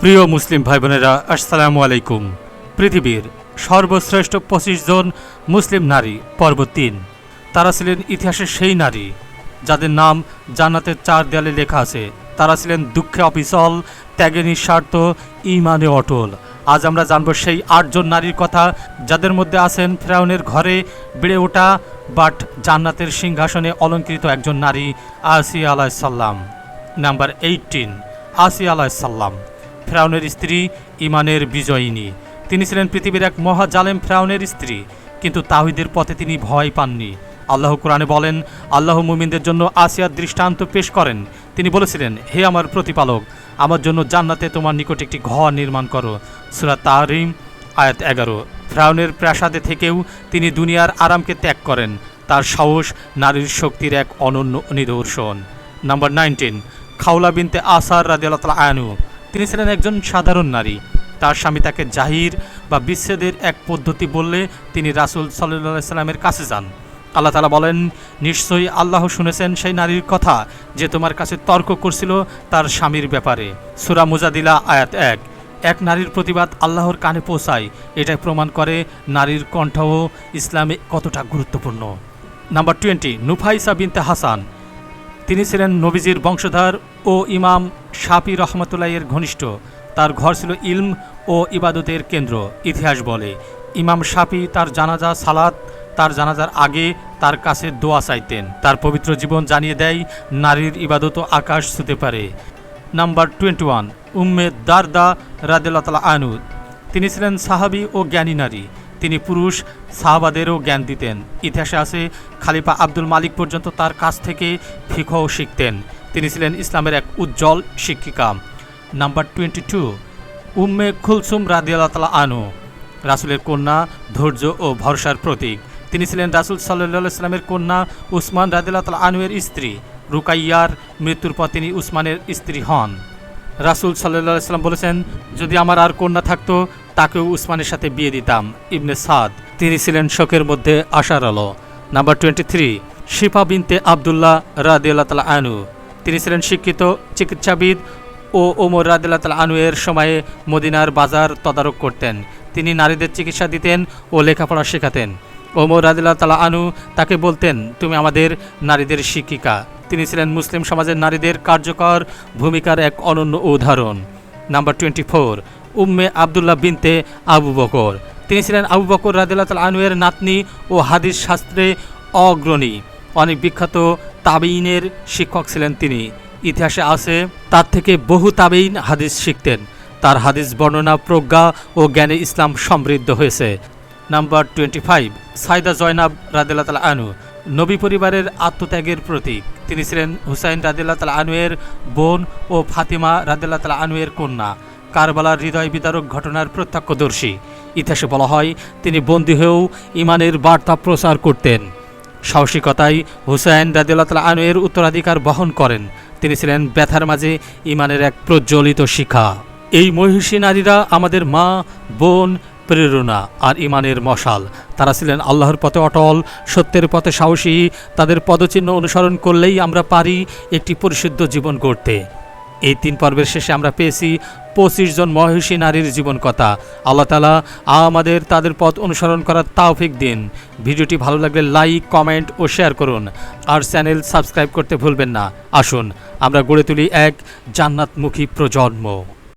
প্রিয় মুসলিম ভাই বোনেরা, আসসালামু আলাইকুম। পৃথিবীর সর্বশ্রেষ্ঠ 25 জন মুসলিম নারী পর্ব 3। তারা ছিলেন ইতিহাসের সেই নারী যাদের নাম জান্নাতের 4 দেয়ালে লেখা আছে। তারা ছিলেন দুঃখে অবিচল, ত্যাগে নিঃস্বার্থ, ঈমানে অটল। আজ আমরা জানব সেই 8 জন নারীর কথা যাদের মধ্যে আছেন ফেরাউনের ঘরে বেড়ে ওঠা বাট জান্নাতের সিংহাসনে অলঙ্কৃত একজন নারী, আসিয়া আলাইহিস সালাম। নাম্বার 18, আসিয়া আলাইহিস সালাম, ফেরাউনের স্ত্রী, ঈমানের বিজয়িনী। তিনি ছিলেন পৃথিবীর এক মহা জালেম ফেরাউনের স্ত্রী, কিন্তু তাওহীদের পথে তিনি ভয় পাননি। আল্লাহ কোরআনে বলেন, আল্লাহ মুমিনদের জন্য আসিয়ার দৃষ্টান্ত পেশ করেন। তিনি বলেছিলেন, হে আমার প্রতিপালক, আমার জন্য জান্নাতে তোমার নিকট একটি ঘর নির্মাণ করো। সূরা তাহরিম আয়াত 11। ফেরাউনের প্রাসাদে থেকেও তিনি দুনিয়ার আরামকে ত্যাগ করেন। তার সাহস নারীর শক্তির এক অনন্য নিদর্শন। নাম্বার 19, খাওলা বিনতে আসার রাদিয়াল্লাহু তাআলা আনহু। তিনি ছিলেন একজন সাধারণ নারী। তার স্বামী তাকে জাহির বা বিচ্ছেদের এক পদ্ধতি বললে তিনি রাসূল সাল্লাল্লাহু আলাইহি সাল্লামের কাছে যান। আল্লাহ তাআলা বলেন, নিশ্চয়ই আল্লাহ শুনেছেন সেই নারীর কথা যে তোমার কাছে তর্ক করছিল তার স্বামীর ব্যাপারে। সূরা মুজাদিলা আয়াত 1। এক নারীর প্রতিবাদ আল্লাহর কানে পৌঁছায়, এটাই প্রমাণ করে নারীর কণ্ঠও ইসলামে কতটা গুরুত্বপূর্ণ। নাম্বার 20, নুফাইসা বিনতে হাসান। তিনি ছিলেন নবীজির বংশধর ও ইমাম শাফি রহমতুল্লাহের ঘনিষ্ঠ। তার ঘর ছিল ইলম ও ইবাদতের কেন্দ্র। ইতিহাস বলে, ইমাম শাফি তার জানাজার আগে তার কাছে দোয়া চাইতেন। তার পবিত্র জীবন জানিয়ে দেয় নারীর ইবাদতও আকাশ ছুঁতে পারে। নাম্বার 21, উম্মে দারদা রাদিয়াল্লাহু তাআলা আনহু। তিনি ছিলেন সাহাবী ও জ্ঞানী নারী। তিনি পুরুষ সাহাবাদেরও জ্ঞান দিতেন। ইতিহাসে আছে খলিফা আব্দুল মালিক পর্যন্ত তার কাছ থেকে ফিকহ শিখতেন। তিনি ছিলেন ইসলামের এক উজ্জ্বল শিক্ষিকা। নাম্বার 22, উম্মে কুলসুম রাদিয়াল্লাহু তাআলা আনহু। রাসূলের কন্যা, ধৈর্য ও ভরসার প্রতীক। তিনি ছিলেন রাসূল সাল্লাল্লাহু আলাইহি সাল্লামের কন্যা উসমান রাদিয়াল্লাহু তাআলা আনহুর স্ত্রী। রুকাইয়ার মৃত্যুর পর তিনি উসমানের স্ত্রী হন। রাসূল সাল্লাল্লাহু আলাইহি সাল্লাম বলেছেন, যদি আমার আর কন্যা থাকতো তাকেও উসমানের সাথে বিয়ে দিতাম। ইবনে সাদ। তিনি ছিলেন শোকের মধ্যে আশার আলো। নাম্বার 23, শিফা বিনতে আব্দুল্লাহ রাদিয়াল্লাহু তাআলা আনহু। তিনি ছিলেন শিক্ষিত চিকিৎসাবিদ ও ওমর রাদিয়াল্লাহু তাআলা আনহু এর সময়ে মদিনার বাজার তদারক করতেন। তিনি নারীদের চিকিৎসা দিতেন ও লেখাপড়া শেখাতেন। ওমর রাদিয়াল্লাহু তাআলা আনহু তাকে বলতেন, তুমি আমাদের নারীদের শিক্ষিকা। তিনি ছিলেন মুসলিম সমাজের নারীদের কার্যকর ভূমিকার এক অনন্য উদাহরণ। নাম্বার 24, উম্মে আব্দুল্লাহ বিনতে আবু বকর। তিনি ছিলেন আবু বকর রাদিয়াল্লাহু তাআলা আনহু এর নাতনি ও হাদিস শাস্ত্রে অগ্রণী। অনেক বিখ্যাত তাবেঈনের শিক্ষক ছিলেন তিনি। ইতিহাসে আছে তার থেকে বহু তাবেঈন হাদিস শিখতেন। তার হাদিস বর্ণনা, প্রজ্ঞা ও জ্ঞানে ইসলাম সমৃদ্ধ হয়েছে। নাম্বার 25, সাইদা জয়নাব রাদিয়াল্লাহু তাআলা আনহু। নবী পরিবারের আত্মত্যাগের প্রতীক। তিনি ছিলেন হুসাইন রাদিয়াল্লাহু তাআলা আনহু এর বোন ও ফাতিমা রাদিয়াল্লাহু তাআলা আনহু এর কন্যা। কারবালার হৃদয় বিদারক ঘটনার প্রত্যক্ষদর্শী। ইতিহাসে বলা হয়, তিনি বন্দী হয়েও ঈমানের বার্তা প্রচার করতেন। সাহসিকতায় হুসাইন রাদিয়াল্লাহু তাআলা আনহু এর উত্তরাধিকার বহন করেন। তিনি ছিলেন ব্যথার মাঝে ঈমানের এক প্রজ্বলিত শিখা। এই মহিষী নারীরা আমাদের মা, বোন, প্রেরণা আর ঈমানের মশাল। তারা ছিলেন আল্লাহর পথে অটল, সত্যের পথে সাহসী। তাদের পদচিহ্ন অনুসরণ করলেই আমরা পারি একটি পরিশুদ্ধ জীবন গড়তে। এই 3 পর্বের শেষে আমরা পেয়েছি 25 জন মহিষী নারীর জীবন কথা। আল্লাহ তাআলা আমাদের তাদের পথ অনুসরণ করার তৌফিক দিন। ভিডিওটি ভালো লাগলে লাইক, কমেন্ট ও শেয়ার করুন। আর চ্যানেল সাবস্ক্রাইব করতে ভুলবেন না। আসুন আমরা গড়ে তুলি এক জান্নাতমুখী প্রজন্ম।